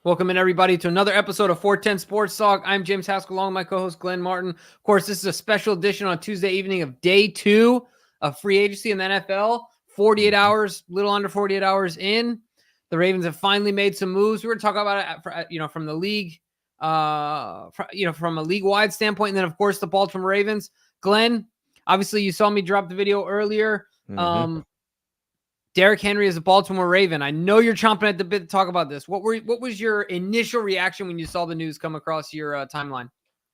Welcome in, everybody, to another episode of 410 Sports Talk. I'm James Haskell, along with my co-host Glenn Martin. Of course, this is a special edition on Tuesday evening of day 2 of free agency in the NFL. 48 hours, little under 48 hours in. The Ravens have finally made some moves. We were talking about it, from the league, from a league-wide standpoint, and then, of course, the Baltimore Ravens. Glenn, obviously, you saw me drop the video earlier. Derrick Henry is a Baltimore Raven. I know you're chomping at the bit to talk about this. What was your initial reaction when you saw the news come across your timeline?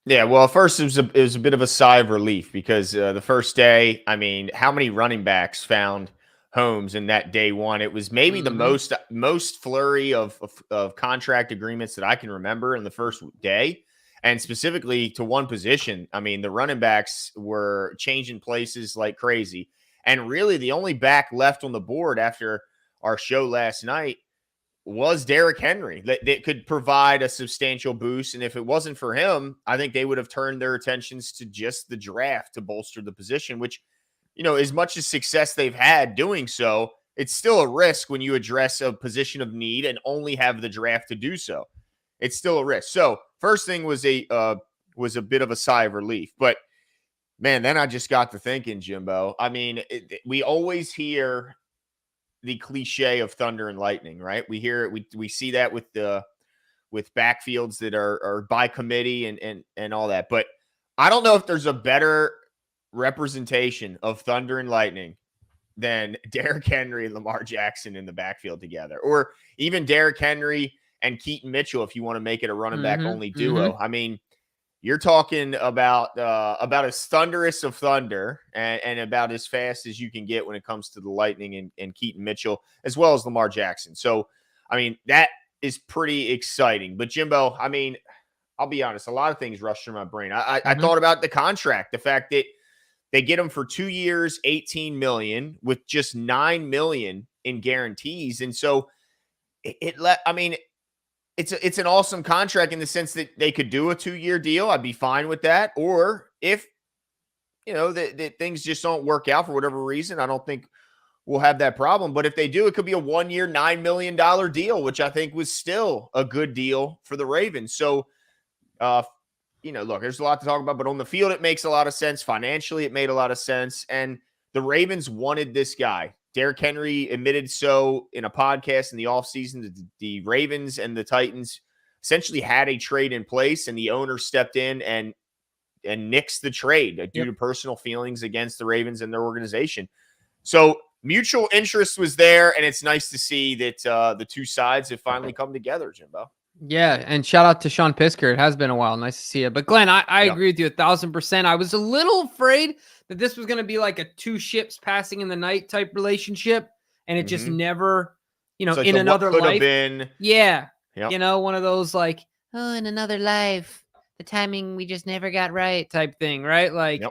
Yeah, well, first it was a bit of a sigh of relief because the first day, I mean, how many running backs found homes in that day one? It was maybe the most flurry of contract agreements that I can remember in the first day, and specifically to one position. I mean, the running backs were changing places like crazy. And really, the only back left on the board after our show last night was Derrick Henry that could provide a substantial boost. And if it wasn't for him, I think they would have turned their attentions to just the draft to bolster the position, which, as much as success they've had doing so, it's still a risk when you address a position of need and only have the draft to do so. It's still a risk. So first thing was a bit of a sigh of relief. But man, then I just got to thinking, Jimbo. I mean, we always hear the cliche of thunder and lightning, right? We hear it. We see that with backfields that are by committee and all that. But I don't know if there's a better representation of thunder and lightning than Derrick Henry and Lamar Jackson in the backfield together, or even Derrick Henry and Keaton Mitchell if you want to make it a running back only duo. I mean, you're talking about as thunderous of thunder and about as fast as you can get when it comes to the Lightning and Keaton Mitchell, as well as Lamar Jackson. So, I mean, that is pretty exciting. But, Jimbo, I mean, I'll be honest, a lot of things rushed through my brain. I thought about the contract, the fact that they get him for 2 years, $18 million, with just $9 million in guarantees. And so it's an awesome contract in the sense that they could do a 2-year deal. I'd be fine with that. Or if, that things just don't work out for whatever reason, I don't think we'll have that problem. But if they do, it could be a 1-year, $9 million deal, which I think was still a good deal for the Ravens. So, look, there's a lot to talk about, but on the field, it makes a lot of sense. Financially, it made a lot of sense. And the Ravens wanted this guy. Derrick Henry admitted so in a podcast in the offseason that the Ravens and the Titans essentially had a trade in place, and the owner stepped in and nixed the trade due to personal feelings against the Ravens and their organization. So mutual interest was there, and it's nice to see that the two sides have finally come together, Jimbo. Yeah, and shout out to Sean Pisker. It has been a while. Nice to see it. But, Glenn, I agree with you 1,000%. I was a little afraid that this was going to be like a two ships passing in the night type relationship, and it just never, like in another life. Been. Yeah. Yep. One of those like, oh, in another life, the timing we just never got right type thing, right? Like,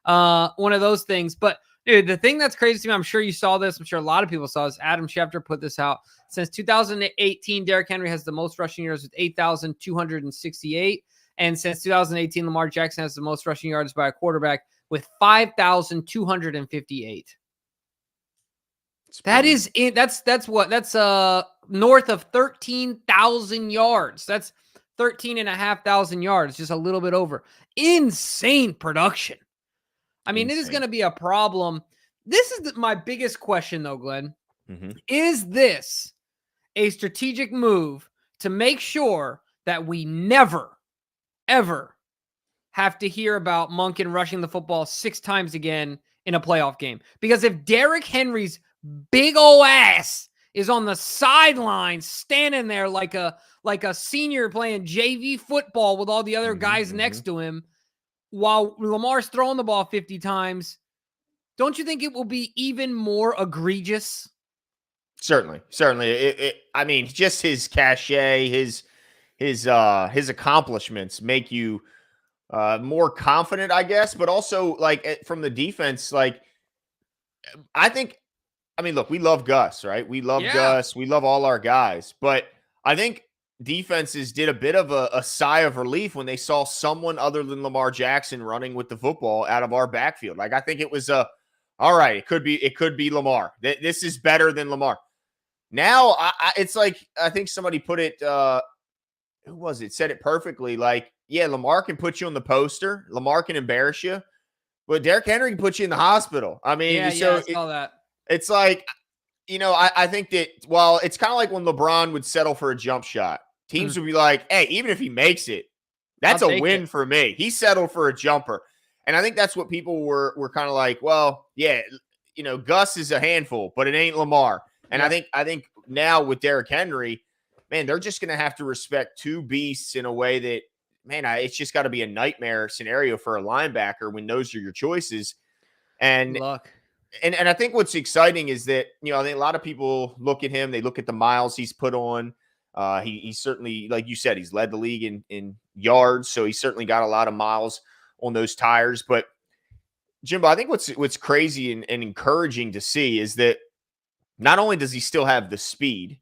one of those things. But, dude, the thing that's crazy to me, I'm sure you saw this. I'm sure a lot of people saw this. Adam Schefter put this out. Since 2018, Derrick Henry has the most rushing yards with 8,268. And since 2018, Lamar Jackson has the most rushing yards by a quarterback with 5,258. That is it. That's north of 13,000 yards. That's 13,500 yards, just a little bit over. Insane production. I mean, it is going to be a problem. This is my biggest question, though, Glenn. Is this a strategic move to make sure that we never, ever have to hear about Monken rushing the football 6 times again in a playoff game? Because if Derrick Henry's big old ass is on the sideline standing there like a senior playing JV football with all the other guys next to him while Lamar's throwing the ball 50 times, don't you think it will be even more egregious? Certainly. I mean, just his cachet, his accomplishments make you more confident, I guess. But also, like, from the defense, like, look, we love Gus, right? We love Gus. We love all our guys. But I think defenses did a bit of a sigh of relief when they saw someone other than Lamar Jackson running with the football out of our backfield. Like, I think it was all right, it could be Lamar. This is better than Lamar. Now, it's like, I think somebody put it who was it? Said it perfectly. Like, yeah, Lamar can put you on the poster. Lamar can embarrass you, but Derrick Henry can put you in the hospital. I mean, Yeah, I so saw that. it's like, I think that, well, it's kind of like when LeBron would settle for a jump shot. Teams would be like, hey, even if he makes it, I'll that's a take win it. for me. He settled for a jumper. And I think that's what people were kind of like, well, yeah, Gus is a handful, but it ain't Lamar. And Yep. I think now with Derrick Henry, man, they're just going to have to respect two beasts in a way that, man, it's just got to be a nightmare scenario for a linebacker when those are your choices. Good And luck. and I think what's exciting is that, I think a lot of people look at him, they look at the miles he's put on. He's certainly, like you said, he's led the league in yards, so he's certainly got a lot of miles on those tires. But Jimbo, I think what's crazy and encouraging to see is that not only does he still have the speed,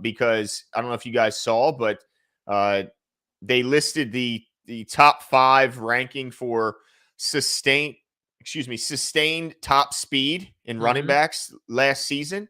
because I don't know if you guys saw, but they listed the top 5 ranking for sustained top speed in running backs last season,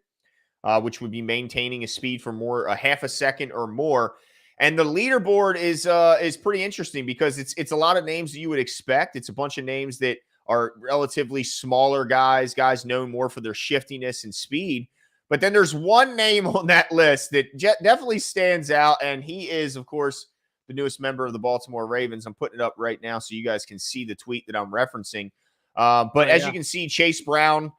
which would be maintaining a speed for a half a second or more. And the leaderboard is pretty interesting because it's a lot of names that you would expect. It's a bunch of names that are relatively smaller guys known more for their shiftiness and speed. But then there's one name on that list that definitely stands out, and he is, of course, the newest member of the Baltimore Ravens. I'm putting it up right now so you guys can see the tweet that I'm referencing. But as you can see, Chase Brown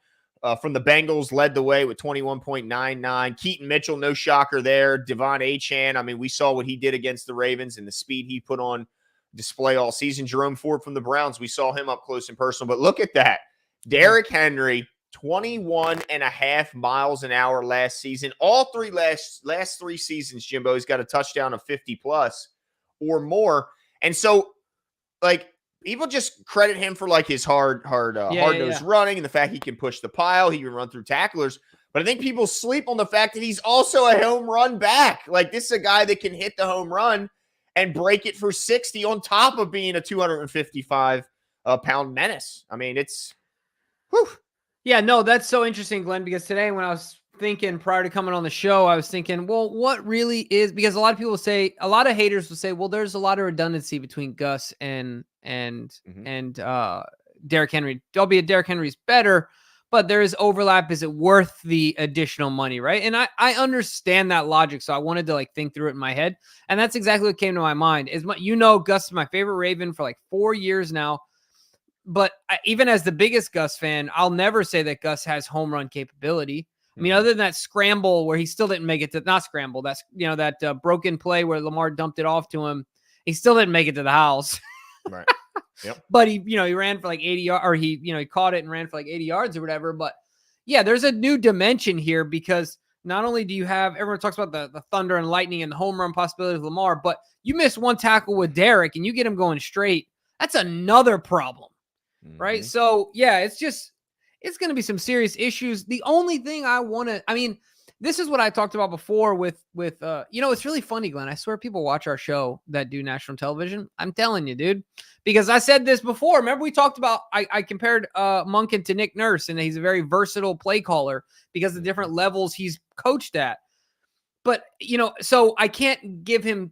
from the Bengals led the way with 21.99. Keaton Mitchell, no shocker there. Devon Achane, I mean, we saw what he did against the Ravens and the speed he put on display all season. Jerome Ford from the Browns, we saw him up close and personal. But look at that. Derrick Henry, 21.5 miles an hour last season. All three last 3 seasons, Jimbo, he's got a touchdown of 50+ or more. And so, like, people just credit him for like his hard-nosed running and the fact he can push the pile, he can run through tacklers. But I think people sleep on the fact that he's also a home run back. Like, this is a guy that can hit the home run and break it for 60 on top of being a 255-pound menace. I mean, it's whew. Yeah, no, that's so interesting, Glenn, because today when I was thinking prior to coming on the show, I was thinking, well, what really is, because a lot of people say, a lot of haters will say, well, there's a lot of redundancy between Gus and Derrick Henry. Albeit Derrick Henry's better, but there is overlap. Is it worth the additional money, right? And I understand that logic, so I wanted to like think through it in my head, and that's exactly what came to my mind. Gus is my favorite Raven for like 4 years now. But even as the biggest Gus fan, I'll never say that Gus has home run capability. I mean, other than that scramble where he still didn't make it to, not scramble, that's, that broken play where Lamar dumped it off to him. He still didn't make it to the house. Right. Yep. But he ran for like 80 yards, or he caught it and ran for like 80 yards or whatever. But yeah, there's a new dimension here because not only do you have, everyone talks about the thunder and lightning and the home run possibility of Lamar, but you miss one tackle with Derrick and you get him going straight. That's another problem. Right. So yeah, it's going to be some serious issues. The only thing this is what I talked about before with it's really funny, Glenn. I swear people watch our show that do national television. I'm telling you, dude, because I said this before. Remember we talked about, I compared Monken to Nick Nurse, and he's a very versatile play caller because of the different levels he's coached at. But, so I can't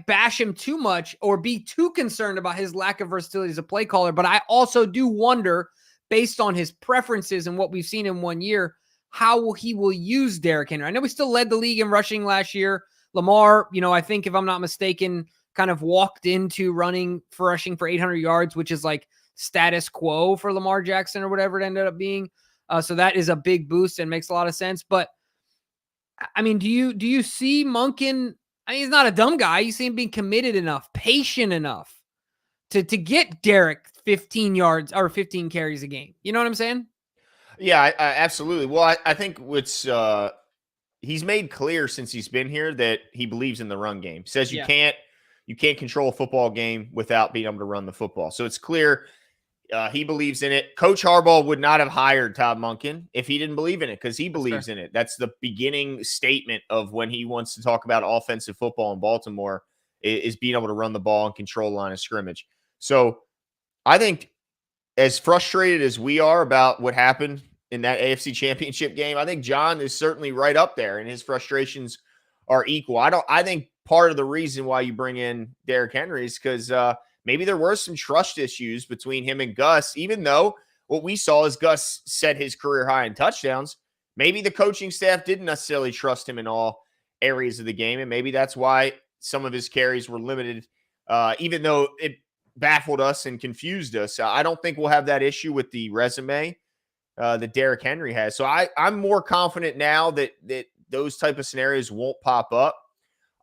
bash him too much or be too concerned about his lack of versatility as a play caller. But I also do wonder, based on his preferences and what we've seen in 1 year, how he will use Derrick Henry. I know he still led the league in rushing last year. Lamar, I think if I'm not mistaken, kind of walked into rushing for 800 yards, which is like status quo for Lamar Jackson or whatever it ended up being. So that is a big boost and makes a lot of sense. But I mean, do you see Monken? He's not a dumb guy. You see him being committed enough, patient enough to get Derrick 15 yards or 15 carries a game. You know what I'm saying? Yeah, I absolutely. Well, I think he's made clear since he's been here that he believes in the run game. Says you can't control a football game without being able to run the football. So it's clear he believes in it. Coach Harbaugh would not have hired Todd Monken if he didn't believe in it, because he believes in it. That's the beginning statement of when he wants to talk about offensive football in Baltimore is being able to run the ball and control the line of scrimmage. So I think, as frustrated as we are about what happened in that AFC Championship game, I think John is certainly right up there, and his frustrations are equal. I think part of the reason why you bring in Derrick Henry is because maybe there were some trust issues between him and Gus, even though what we saw is Gus set his career high in touchdowns. Maybe the coaching staff didn't necessarily trust him in all areas of the game, and maybe that's why some of his carries were limited, even though it baffled us and confused us. I don't think we'll have that issue with the resume that Derrick Henry has. So I'm more confident now that those type of scenarios won't pop up.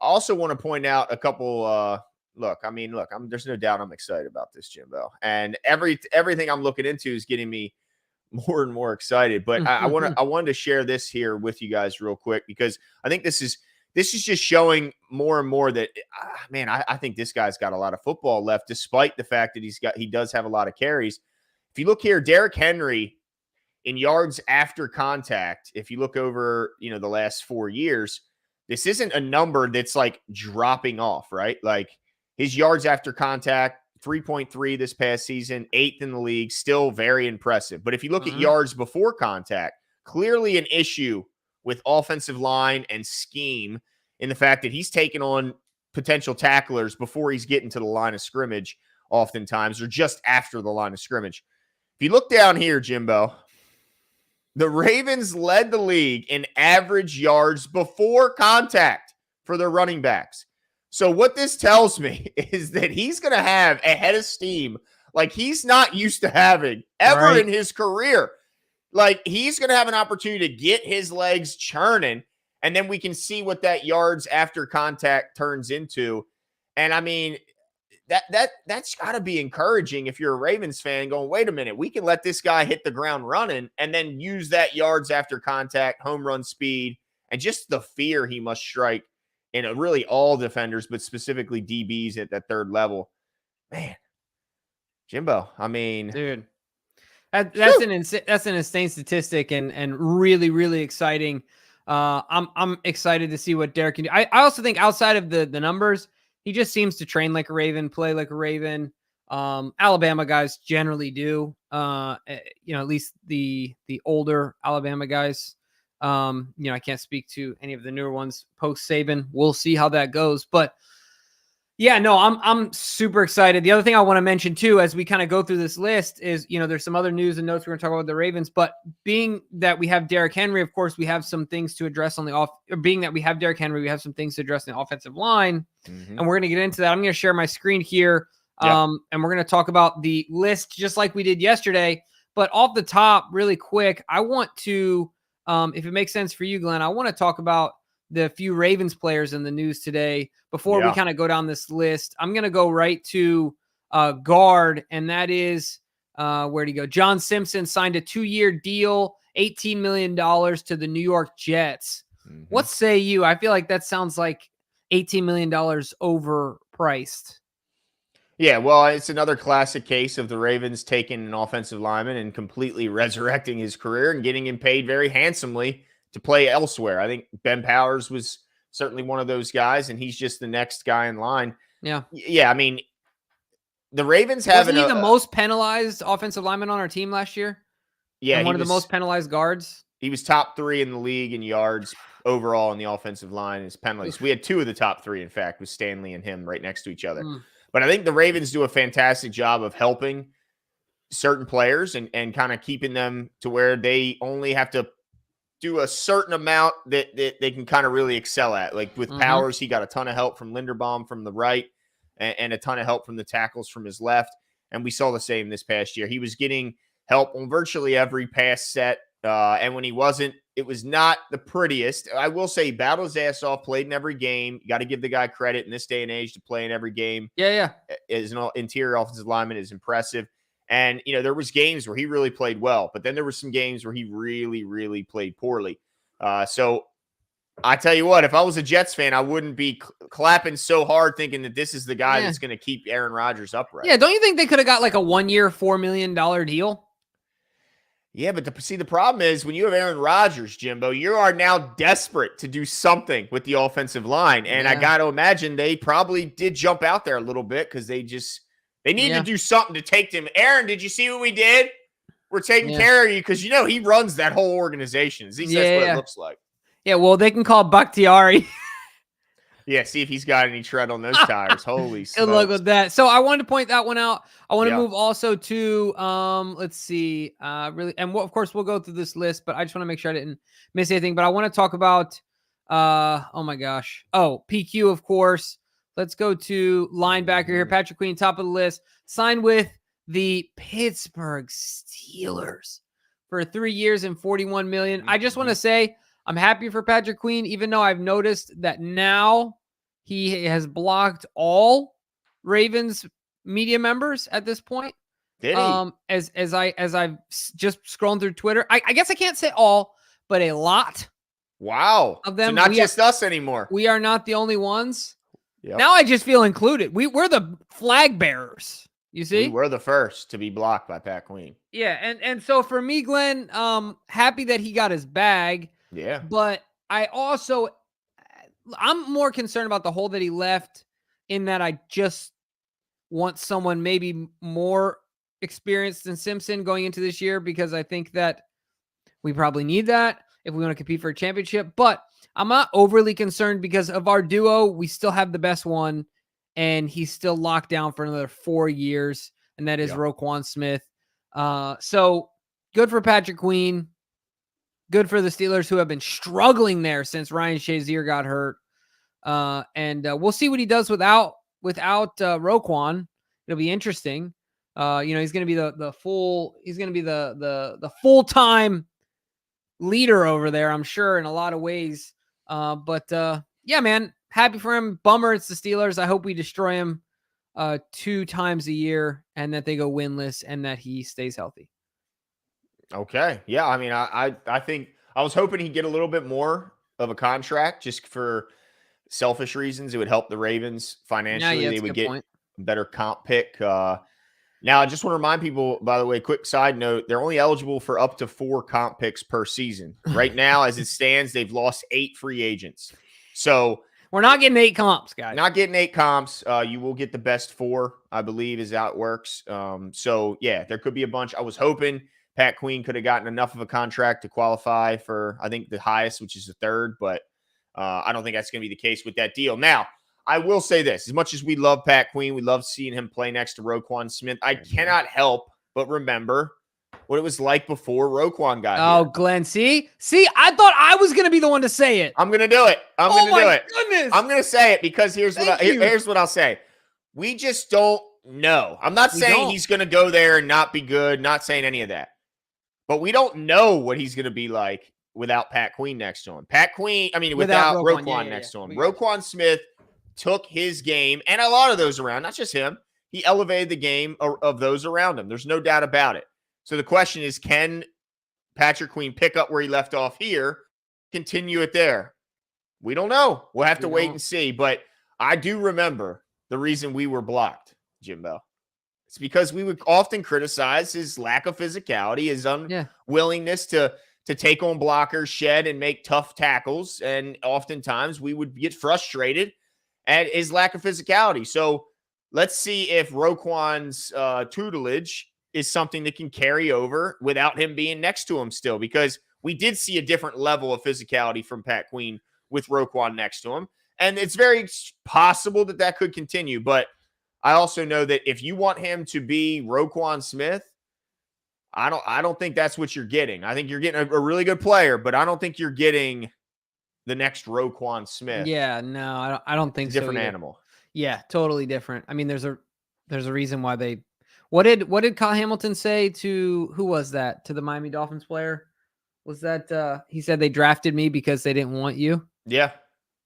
I also want to point out a couple. There's no doubt I'm excited about this, Jimbo, and everything I'm looking into is getting me more and more excited. But I wanted to share this here with you guys real quick because I think this is just showing more and more that I think this guy's got a lot of football left, despite the fact that he does have a lot of carries. If you look here, Derrick Henry in yards after contact, if you look over, the last 4 years, this isn't a number that's like dropping off, right? Like his yards after contact, 3.3 this past season, 8th in the league, still very impressive. But if you look at yards before contact, clearly an issue with offensive line and scheme in the fact that he's taken on potential tacklers before he's getting to the line of scrimmage oftentimes, or just after the line of scrimmage. If you look down here, Jimbo, the Ravens led the league in average yards before contact for their running backs. So what this tells me is that he's going to have a head of steam like he's not used to having ever in his career. Like he's going to have an opportunity to get his legs churning, and then we can see what that yards after contact turns into. And I mean, that's got to be encouraging if you're a Ravens fan going, wait a minute, we can let this guy hit the ground running and then use that yards after contact, home run speed, and just the fear he must strike in really all defenders, but specifically DBs at that third level. Man, Jimbo, I mean, dude, that's an insane statistic and really, really exciting. I'm excited to see what Derrick can do. I also think outside of the numbers, he just seems to train like a Raven, play like a Raven. Alabama guys generally do. At least the older Alabama guys. I can't speak to any of the newer ones post Saban. We'll see how that goes. But yeah, no, I'm super excited. The other thing I want to mention too, as we kind of go through this list is, there's some other news and notes we're going to talk about the Ravens, but being that we have Derrick Henry, of course, we have some things to address on the being that we have Derrick Henry, we have some things to address in the offensive line, and we're going to get into that. I'm going to share my screen here. And we're going to talk about the list just like we did yesterday, but off the top really quick, I want to, if it makes sense for you, Glenn, I want to talk about the few Ravens players in the news today before we kind of go down this list. I'm going to go right to guard, and that is, where'd he go? John Simpson signed a 2-year deal, $18 million to the New York Jets. What say you? I feel like that sounds like $18 million overpriced. Yeah, well, it's another classic case of the Ravens taking an offensive lineman and completely resurrecting his career and getting him paid very handsomely to play elsewhere. I think Ben Powers was certainly one of those guys, and he's just the next guy in line. Yeah. Yeah, I mean, the Ravens have Wasn't he the most penalized offensive lineman on our team last year? Yeah, and one of the most penalized guards. He was top 3 in the league in yards overall in the offensive line as penalties. We had 2 of the top 3, in fact, with Stanley and him right next to each other. But I think the Ravens do a fantastic job of helping certain players and kind of keeping them to where they only have to do a certain amount that they can kind of really excel at. Like with Powers, he got a ton of help from Linderbaum from the right and a ton of help from the tackles from his left. And we saw the same this past year. He was getting help on virtually every pass set. And when he wasn't, it was not the prettiest. I will say he battled his ass off, played in every game. You got to give the guy credit in this day and age to play in every game. Yeah. As an interior offensive lineman is impressive. And, there was games where he really played well, but then there were some games where he really, really played poorly. So I tell you what, if I was a Jets fan, I wouldn't be clapping so hard thinking that this is the guy that's going to keep Aaron Rodgers upright. Yeah, don't you think they could have got like a 1-year, $4 million deal? Yeah, but the problem is when you have Aaron Rodgers, Jimbo, you are now desperate to do something with the offensive line. And I got to imagine they probably did jump out there a little bit because they need to do something to take them. Aaron, did you see what we did? We're taking care of you because, he runs that whole organization. He says what it looks like. Yeah, well, they can call Bakhtiari. Yeah, see if he's got any tread on those tires. Holy Good luck smokes. with that. So I wanted to point that one out. I want to Yeah. move also to let's see, really, and of course we'll go through this list, but I just want to make sure I didn't miss anything. But I want to talk about oh my gosh. Oh, PQ, of course. Let's go to linebacker here. Patrick Queen, top of the list, signed with the Pittsburgh Steelers for 3 years and $41 million. I just want to say I'm happy for Patrick Queen, even though I've noticed that now he has blocked all Ravens media members at this point. Did he? As I've just scrolling through Twitter, I guess I can't say all, but a lot Wow. of them. So not just us anymore. We are not the only ones. Yep. Now I just feel included. We're the flag bearers. You see? We were the first to be blocked by Pat Queen. Yeah, and so for me, Glenn, happy that he got his bag. Yeah. But I'm more concerned about the hole that he left, in that I just want someone maybe more experienced than Simpson going into this year, because I think that we probably need that if we want to compete for a championship. But I'm not overly concerned because of our duo. We still have the best one, and he's still locked down for another 4 years, and that is Roquan Smith. So good for Patrick Queen. Good for the Steelers, who have been struggling there since Ryan Shazier got hurt. And we'll see what he does without Roquan. It'll be interesting. He's going to be the full-time leader over there, I'm sure, in a lot of ways. But yeah, man, happy for him. Bummer it's the Steelers. I hope we destroy him 2 times a year, and that they go winless, and that he stays healthy. Okay. Yeah. I mean, I think I was hoping he'd get a little bit more of a contract just for selfish reasons. It would help the Ravens financially. They would get a better comp pick. Now, I just want to remind people, by the way, quick side note, they're only eligible for up to 4 comp picks per season. Right now, as it stands, they've lost 8 free agents. So we're not getting 8 comps, guys. Not getting 8 comps. You will get the best 4, I believe, is how it works. So, yeah, there could be a bunch. I was hoping Pat Queen could have gotten enough of a contract to qualify for, I think, the highest, which is the 3rd. But I don't think that's going to be the case with that deal. Now, I will say this. As much as we love Pat Queen, we love seeing him play next to Roquan Smith, I cannot help but remember what it was like before Roquan got here. Glenn, see, I thought I was going to be the one to say it. I'm going to do it. I'm going to do it. Goodness. I'm going to say it because here's what I'll say. We just don't know. I'm not saying he's going to go there and not be good, not saying any of that. But we don't know what he's going to be like without Pat Queen next to him. Without Roquan next to him. Roquan Smith took his game, and a lot of those around, not just him, he elevated the game of those around him. There's no doubt about it. So the question is, can Patrick Queen pick up where he left off here, continue it there? We don't know. We'll have to wait and see. But I do remember the reason we were blocked, Jimbo. It's because we would often criticize his lack of physicality, his unwillingness to take on blockers, shed, and make tough tackles. And oftentimes we would get frustrated at his lack of physicality. So let's see if Roquan's tutelage is something that can carry over without him being next to him still, because we did see a different level of physicality from Pat Queen with Roquan next to him. And it's very possible that that could continue. But I also know that if you want him to be Roquan Smith, I don't think that's what you're getting. I think you're getting a really good player, but I don't think you're getting the next Roquan Smith. Yeah, no, I don't think so. Different animal. Yeah, totally different. I mean, there's a reason why they. What did Kyle Hamilton say to, who was that, to the Miami Dolphins player? Was that he said they drafted me because they didn't want you? Yeah.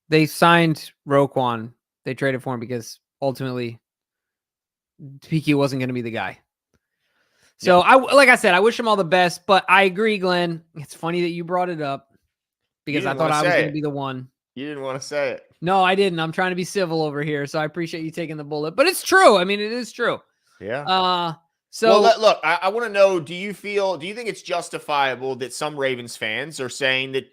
They signed Roquan. They traded for him because ultimately PQ wasn't going to be the guy. So like I said, I wish him all the best, but I agree, Glenn. It's funny that you brought it up because I thought I was going to be the one. You didn't want to say it. No, I didn't. I'm trying to be civil over here, so I appreciate you taking the bullet. But it's true. I mean, it is true. Yeah. So look, I want to know, do you think it's justifiable that some Ravens fans are saying that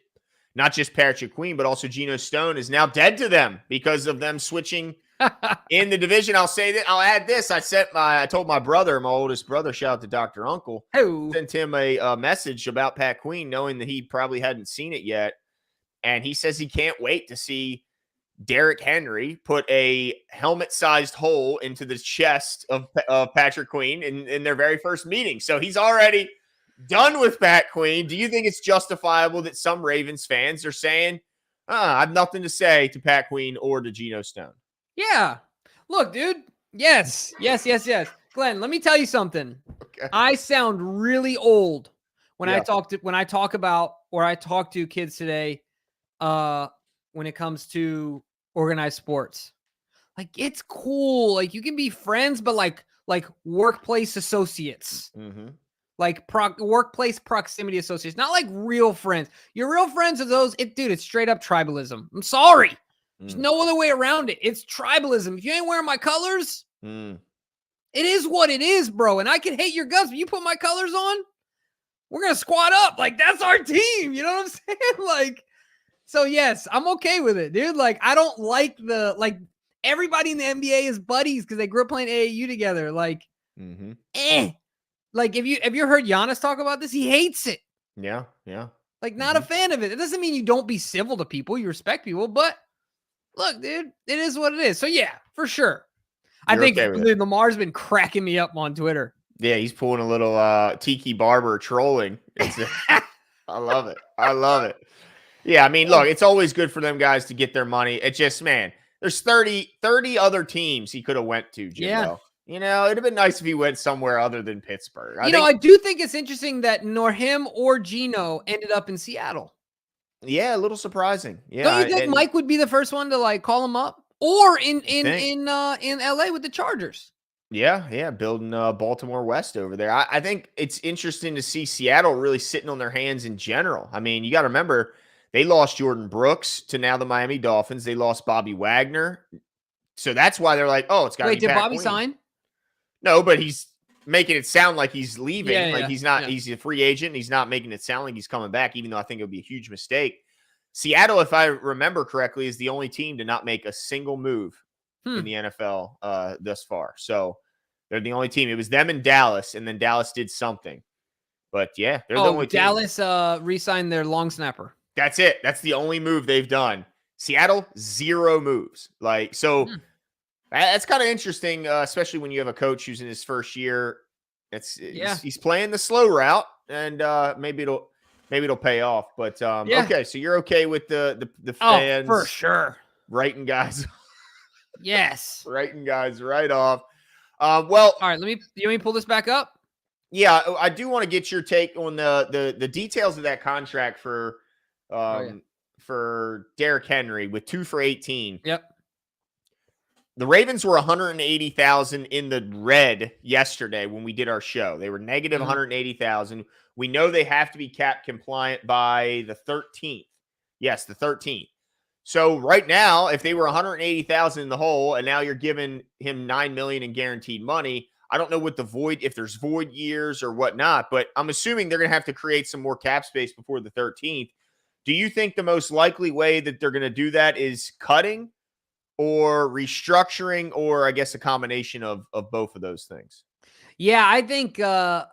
not just Patrick Queen, but also Geno Stone is now dead to them because of them switching in the division? I'll add this. I told my brother, my oldest brother, shout out to Dr. Uncle, sent him a message about Pat Queen, knowing that he probably hadn't seen it yet. And he says he can't wait to see Derrick Henry put a helmet-sized hole into the chest of Patrick Queen in their very first meeting. So he's already done with Pat Queen. Do you think it's justifiable that some Ravens fans are saying, I have nothing to say to Pat Queen or to Geno Stone? Yeah. Look, dude. Yes. Glenn, let me tell you something. Okay. I sound really old when Yeah. I talk to kids today when it comes to organized sports. Like, it's cool. Like, you can be friends, but like workplace associates. Mm-hmm. Like workplace proximity associates, not like real friends. Your real friends are those, dude, it's straight up tribalism. I'm sorry. There's no other way around it. It's tribalism. If you ain't wearing my colors, it is what it is, bro. And I can hate your guts, but you put my colors on, we're going to squad up. Like, that's our team. You know what I'm saying? Like, so yes, I'm okay with it, dude. Like, I don't like everybody in the NBA is buddies because they grew up playing AAU together. Like, Like, have you heard Giannis talk about this? He hates it. Yeah. Like, not a fan of it. It doesn't mean you don't be civil to people. You respect people, but look, dude, it is what it is. So yeah, for sure. I think Lamar's been cracking me up on Twitter. Yeah, he's pulling a little Tiki Barber trolling. I love it. Yeah, I mean, look, it's always good for them guys to get their money. It just, man, there's 30 other teams he could have went to, Jimbo. Yeah. You know, it'd have been nice if he went somewhere other than Pittsburgh. I do think it's interesting that nor him or Geno ended up in Seattle. Yeah, a little surprising. Yeah, don't you think Mike would be the first one to like call him up, or in LA with the Chargers? Yeah, building Baltimore West over there. I think it's interesting to see Seattle really sitting on their hands in general. I mean, you got to remember they lost Jordan Brooks to now the Miami Dolphins. They lost Bobby Wagner, so that's why they're like, oh, it's got to be Did Pat Bobby Queen. sign? No, but he's making it sound like he's leaving. He's not. Yeah. He's a free agent. He's not making it sound like he's coming back, even though I think it would be a huge mistake. Seattle, if I remember correctly, is the only team to not make a single move in the NFL thus far. So they're the only team. It was them and Dallas, and then Dallas did something. But yeah, they're the only team. Dallas re-signed their long snapper. That's it. That's the only move they've done. Seattle, 0 moves. That's kind of interesting, especially when you have a coach who's in his first year. He's playing the slow route, and maybe it'll pay off. But okay, so you're okay with the fans? Oh, for sure. Writing guys. Yes. Writing guys right off. All right. You want me to pull this back up? Yeah, I do want to get your take on the details of that contract for Derrick Henry with 2 for $18. Yep. The Ravens were 180,000 in the red yesterday when we did our show. They were negative 180,000. We know they have to be cap compliant by the 13th. Yes, the 13th. So right now, if they were 180,000 in the hole, and now you're giving him $9 million in guaranteed money, I don't know what if there's void years or whatnot, but I'm assuming they're going to have to create some more cap space before the 13th. Do you think the most likely way that they're going to do that is cutting, or restructuring, or I guess a combination of both of those things? Yeah, I think a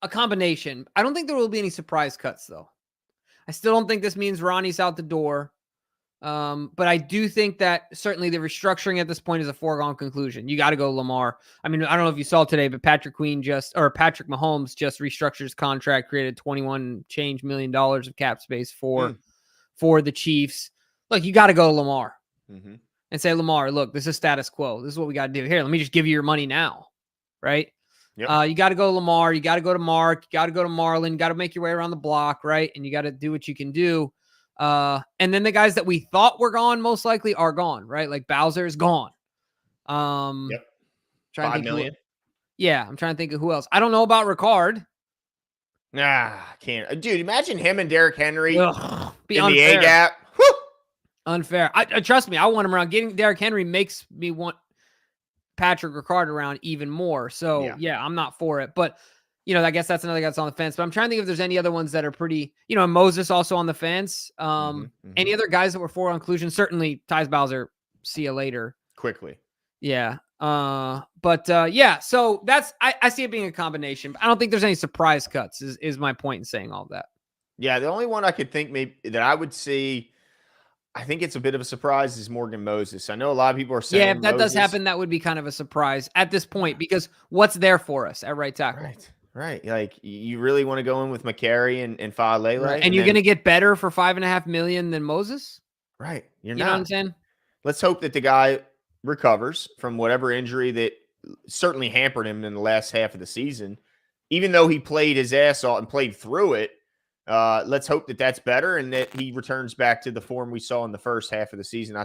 combination. I don't think there will be any surprise cuts though. I still don't think this means Ronnie's out the door. But I do think that certainly the restructuring at this point is a foregone conclusion. You got to go Lamar. I mean, I don't know if you saw today, but Patrick Mahomes just restructured his contract, created $21 million of cap space for the Chiefs. Look, you got to go Lamar and say, Lamar, look, this is status quo. This is what we got to do. Here, let me just give you your money now. Right. Yep. You got to go Lamar. You got to go to Mark. You got to go to Marlon. You got to make your way around the block. Right. And you got to do what you can do. And then the guys that we thought were gone most likely are gone. Right. Like Bowser is gone. Yep. $5 million. I'm trying to think of who else. I don't know about Ricard. Nah, I can't. Dude, imagine him and Derrick Henry be in unfair. the A gap. Unfair. I trust me. I want him around. Getting Derrick Henry makes me want Patrick Ricard around even more. So yeah, I'm not for it. But I guess that's another guy that's on the fence. But I'm trying to think if there's any other ones that are pretty. Moses also on the fence. Any other guys that were for inclusion? Certainly, Tyus Bowser. See you later. Quickly. Yeah. So that's I see it being a combination. I don't think there's any surprise cuts. Is my point in saying all that. Yeah, the only one I could think maybe that I would see I think it's a bit of a surprise is Morgan Moses. I know a lot of people are Yeah, saying if that does Moses. happen, that would be kind of a surprise at this point because what's there for us at right tackle? Right. Like you really want to go in with McCary and Faalele, Right. And and you're then going to get better for $5.5 million than Moses? right. You're You know what I'm not. saying? Let's hope that the guy recovers from whatever injury that certainly hampered him in the last half of the season. Even though he played his ass off and played through it, let's hope that that's better and that he returns back to the form we saw in the first half of the season.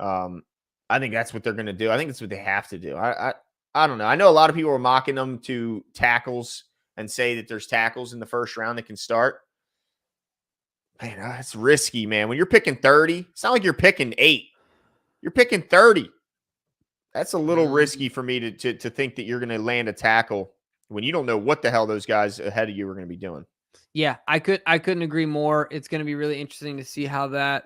Um, I think that's what they're going to do. I think that's what they have to do. I don't know. I know a lot of people are mocking them to tackles and say that there's tackles in the first round that can start. Man, that's risky, man. When you're picking 30, it's not like you're picking 8. You're picking 30. That's a little risky for me to think that you're going to land a tackle when you don't know what the hell those guys ahead of you are going to be doing. Yeah, I couldn't agree more. It's going to be really interesting to see how that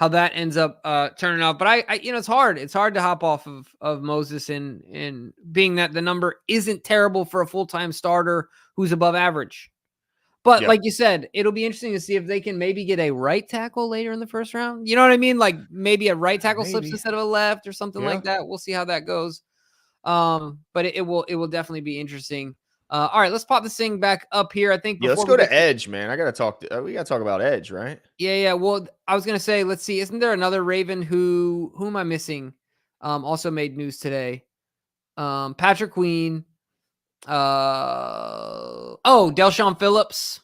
ends up turning out. But I it's hard. It's hard to hop off of Moses and being that the number isn't terrible for a full-time starter who's above average. But Yeah. like you said, it'll be interesting to see if they can maybe get a right tackle later in the first round. You know what I mean? Like maybe a right tackle slips Maybe. instead of a left or something Yeah. like that. We'll see how that goes. But it will definitely be interesting. All right, let's pop this thing back up here. I think Yeah, let's before go we to edge, man. I got to talk. We got to talk about edge, right? yeah. Well, I was gonna say, let's see. Isn't there another Raven who am I missing? Also made news today. Patrick Queen. Delshon Phillips.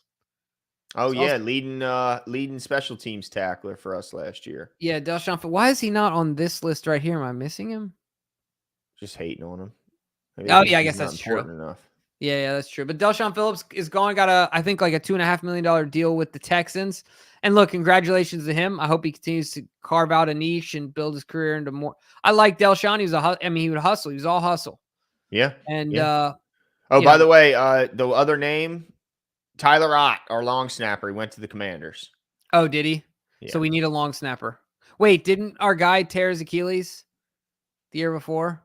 Oh yeah, Also, leading special teams tackler for us last year. yeah, Delshon. Why is he not on this list right here? Am I missing him? Just hating on him. Maybe Oh think yeah, I he's guess not that's true. important enough. Yeah, that's true. But Delshon Phillips is gone. Got I think like a $2.5 million deal with the Texans. And look, congratulations to him. I hope he continues to carve out a niche and build his career into more. I like Delshon. He would hustle. He was all hustle. Yeah. And yeah. you By know, the way, the other name, Tyler Ott, our long snapper, he went to the Commanders. oh, did he? Yeah. So we need a long snapper. Wait, didn't our guy tear his Achilles the year before?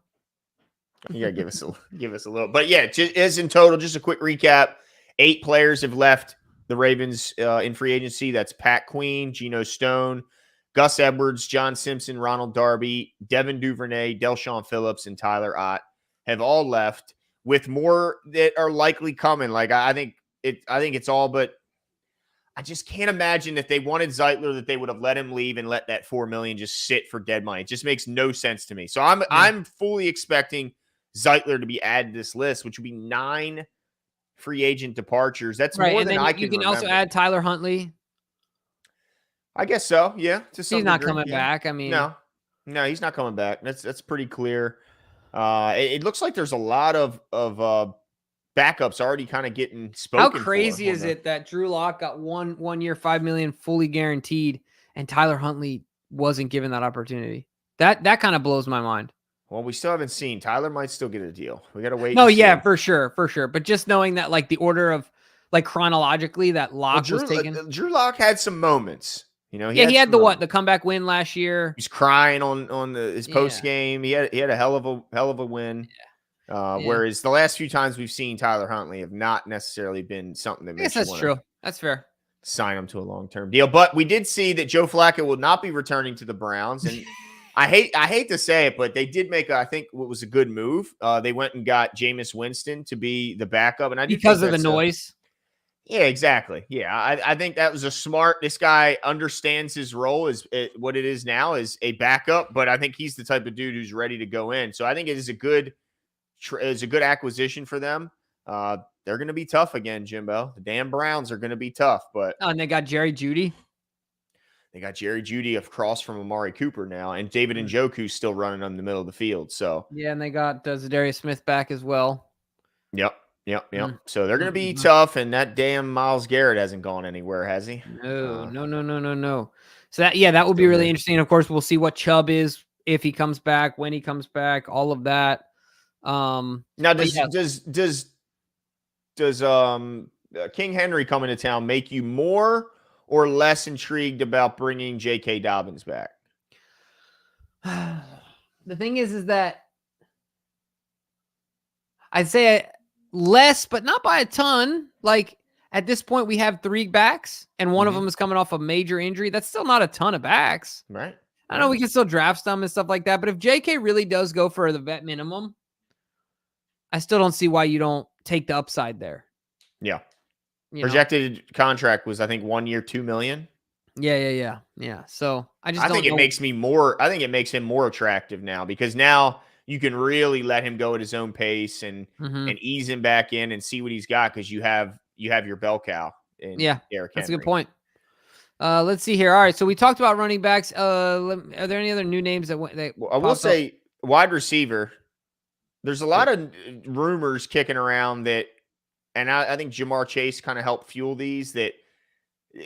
You gotta give us a little, but yeah, as in total, just a quick recap: 8 players have left the Ravens in free agency. That's Pat Queen, Geno Stone, Gus Edwards, John Simpson, Ronald Darby, Devin Duvernay, Delshon Phillips, and Tyler Ott have all left, with more that are likely coming. Like I think it's all, but I just can't imagine if they wanted Zeitler that they would have let him leave and let that $4 million just sit for dead money. It just makes no sense to me. So I'm fully expecting Zeitler to be added to this list, which would be 9 free agent departures. That's Right. more And than then I you can can also remember. add Tyler Huntley. I guess so. Yeah, to some He's not degree, coming yeah. back. I mean, No, he's not coming back. That's pretty clear. It looks like there's a lot of backups already kind of getting spoken. how crazy is it that Drew Lock got one year, $5 million fully guaranteed, and Tyler Huntley wasn't given that opportunity? That kind of blows my mind. Well, we still haven't seen. Tyler might still get a deal. We got to wait. No, and yeah, see. for sure. But just knowing that, like the order of, like chronologically, that Lock was taken. Drew Lock had some moments. You know, He had some the moments. the comeback win last year. He's crying on his post game. He had a hell of a win. Whereas the last few times we've seen Tyler Huntley have not necessarily been something that makes you want true. That's fair. Sign him to a long-term deal. But we did see that Joe Flacco will not be returning to the Browns, and I hate to say it, but they did make I think what was a good move. They went and got Jameis Winston to be the backup, and because of the noise. Yeah, exactly. Yeah, I think that was a smart. This guy understands his role as what it is now as a backup, but I think he's the type of dude who's ready to go in. So I think it is a good acquisition for them. They're going to be tough again, Jimbo. The damn Browns are going to be tough, but and they got Jerry Jeudy. They got Jerry Jeudy across from Amari Cooper now, and David Njoku's still running on the middle of the field. So yeah, and they got Zadarius Smith back as well. Yep. So they're going to be tough, and that damn Myles Garrett hasn't gone anywhere, has he? No. So that will be really interesting. Of course, we'll see what Chubb is if he comes back, when he comes back, all of that. Now, does King Henry coming to town make you more or less intrigued about bringing J.K. Dobbins back? The thing is that I'd say less, but not by a ton. Like, at this point we have 3 backs, and one of Mhm. them is coming off a major injury. That's still not a ton of backs. Right. I know we can still draft some and stuff like that, but if JK really does go for the vet minimum, I still don't see why you don't take the upside there. Yeah. You know? Projected contract was, I think, 1 year, $2 million. Yeah. So I just I don't think it know. makes him more attractive now, because now you can really let him go at his own pace and ease him back in and see what he's got, because you have your bell cow in Yeah, Derrick that's a Henry. good point. Let's see here. All right, so we talked about running backs. Are there any other new names that Well, I will say wide receiver. There's a lot of rumors kicking around that, and I think Jamar Chase kind of helped fuel these, that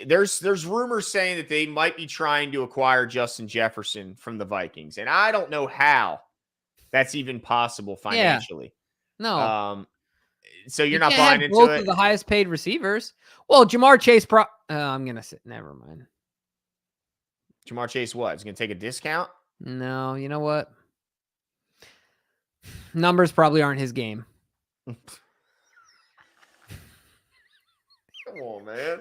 there's rumors saying that they might be trying to acquire Justin Jefferson from the Vikings, and I don't know how that's even possible financially. No, So you're you not can't buying have into both it? of the highest paid receivers. Well, Jamar Chase. I'm gonna say never mind. Jamar Chase, what? Is he gonna take a discount? No, you know what? Numbers probably aren't his game. Come on, man.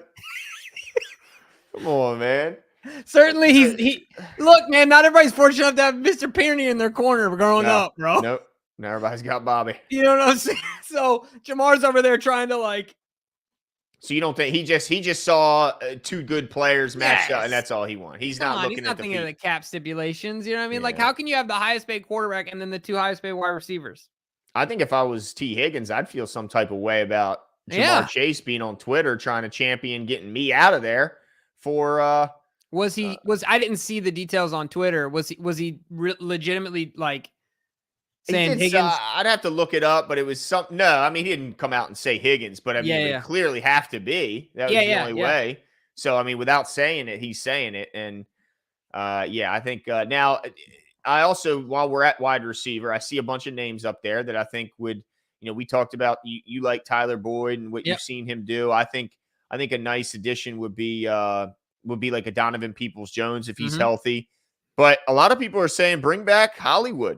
Come on, man. Certainly, he. Look, man, not everybody's fortunate enough to have Mr. Penny in their corner growing up, bro. Nope. Now everybody's got Bobby. You know what I'm saying? So Jamar's over there trying to like. So you don't think he just saw 2 good players matched up, and Yes. that's all he wanted? He's Come not on, looking he's not at the thinking of the feet. cap stipulations. You know what I mean? Like, Yeah. how can you have the highest paid quarterback and then the 2 highest paid wide receivers? I think if I was T. Higgins, I'd feel some type of way about Jamar Yeah. Chase being on Twitter trying to champion getting me out of there for I didn't see the details on Twitter. Was he legitimately like saying Higgins? I'd have to look it up, but it was something. No, I mean, he didn't come out and say Higgins, but I mean, it would clearly have to be. That was the only way. So, I mean, without saying it, he's saying it. And I think now I also, while we're at wide receiver, I see a bunch of names up there that I think would, we talked about, you like Tyler Boyd and what you've seen him do. I think a nice addition would be like a Donovan Peoples-Jones if he's healthy. But a lot of people are saying bring back Hollywood.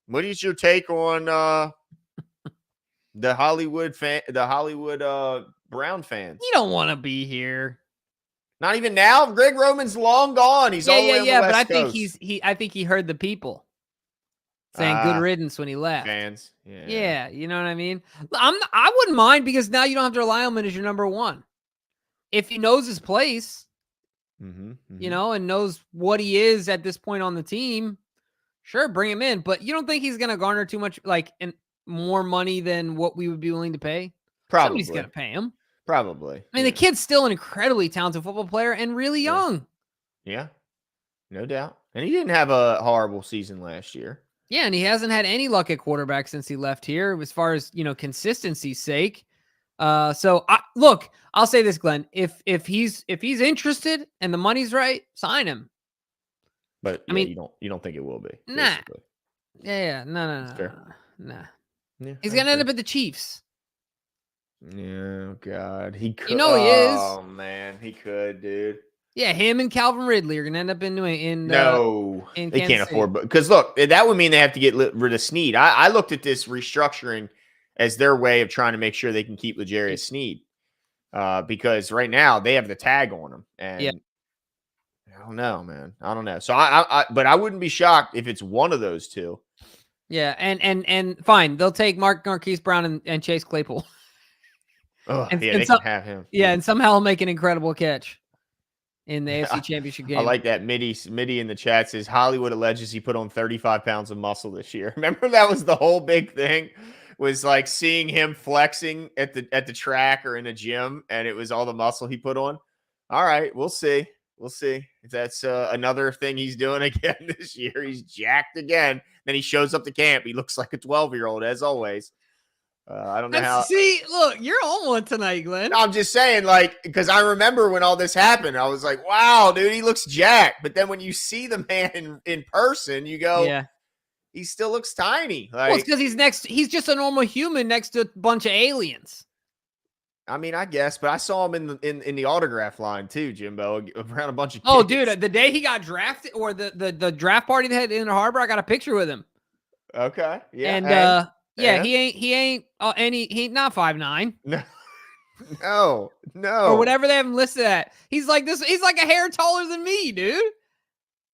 What is your take on the Hollywood Brown fans? You don't want to be here. Not even now. Greg Roman's long gone. He's all the way on the West but I Coast. think I think he heard the people saying good riddance when he left. Fans. Yeah, you know what I mean? I wouldn't mind, because now you don't have to rely on him as your number 1. If he knows his place, and knows what he is at this point on the team, sure, bring him in. But you don't think he's going to garner too much, more money than what we would be willing to pay? Probably. Somebody's going to pay him. Probably. I mean, the kid's still an incredibly talented football player and really young. Yeah, no doubt. And he didn't have a horrible season last year. Yeah, and he hasn't had any luck at quarterback since he left here, as far as, consistency's sake. So I'll say this, Glenn. If he's interested and the money's right, sign him. But I mean, you don't think it will be? Nah. Basically. Yeah. No. Nah. Yeah, he's gonna end up at the Chiefs. Yeah, God, he could. He is. Oh man, he could, dude. Yeah, him and Calvin Ridley are gonna end up in they can't afford. Because look, that would mean they have to get rid of Snead. I looked at this restructuring as their way of trying to make sure they can keep L'Jarius Snead, because right now they have the tag on him, and I don't know, man. I don't know. So but I wouldn't be shocked if it's one of those 2. Yeah, and fine, they'll take Marquise Brown and Chase Claypool. They can have him. Yeah, and somehow he'll make an incredible catch in the AFC Championship game. I like that. Mitty in the chat says Hollywood alleges he put on 35 pounds of muscle this year. Remember, that was the whole big thing, was like seeing him flexing at the track or in a gym, and it was all the muscle he put on. All right, we'll see. We'll see if that's another thing he's doing again this year. He's jacked again. Then he shows up to camp. He looks like a 12-year-old, as always. I don't know how. See, look, you're on one tonight, Glenn. No, I'm just saying, because I remember when all this happened, I was like, wow, dude, he looks jacked. But then when you see the man in person, you go, he still looks tiny. Well, it's because he's just a normal human next to a bunch of aliens. I mean, I guess, but I saw him in the autograph line too, Jimbo, around a bunch of kids. Oh, dude, the day he got drafted, or the draft party they had in the Harbor, I got a picture with him. Okay, yeah, and he ain't not 5'9". No, No, or no. whatever they have him listed at. He's like this. He's like a hair taller than me, dude.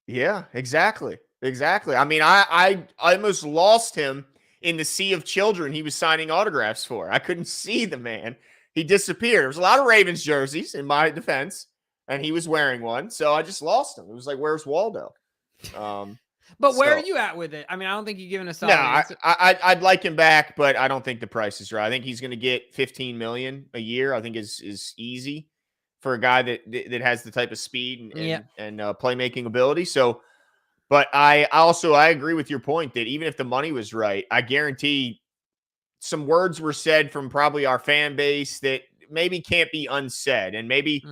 Yeah, exactly. Exactly. I mean, I almost lost him in the sea of children he was signing autographs for. I couldn't see the man. He disappeared. There was a lot of Ravens jerseys in my defense, and he was wearing one. So I just lost him. It was like, where's Waldo? But where are So you at with it? I mean, I don't think you've given a no, solid answer. I'd like him back, but I don't think the price is right. I think he's going to get 15 million a year. I think is easy for a guy that has the type of speed and playmaking ability. So, but I agree with your point that even if the money was right, I guarantee some words were said from probably our fan base that maybe can't be unsaid, and maybe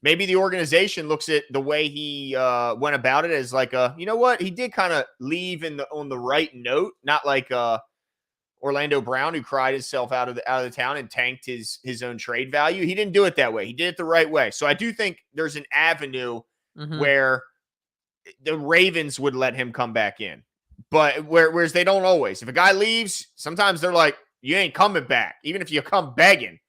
the organization looks at the way he went about it as like you know what, he did kind of leave on the right note, not like Orlando Brown, who cried himself out of the town and tanked his own trade value. He didn't do it that way. He did it the right way. So I do think there's an avenue where the Ravens would let him come back in, but whereas they don't always. If a guy leaves, sometimes they're like, you ain't coming back, even if you come begging.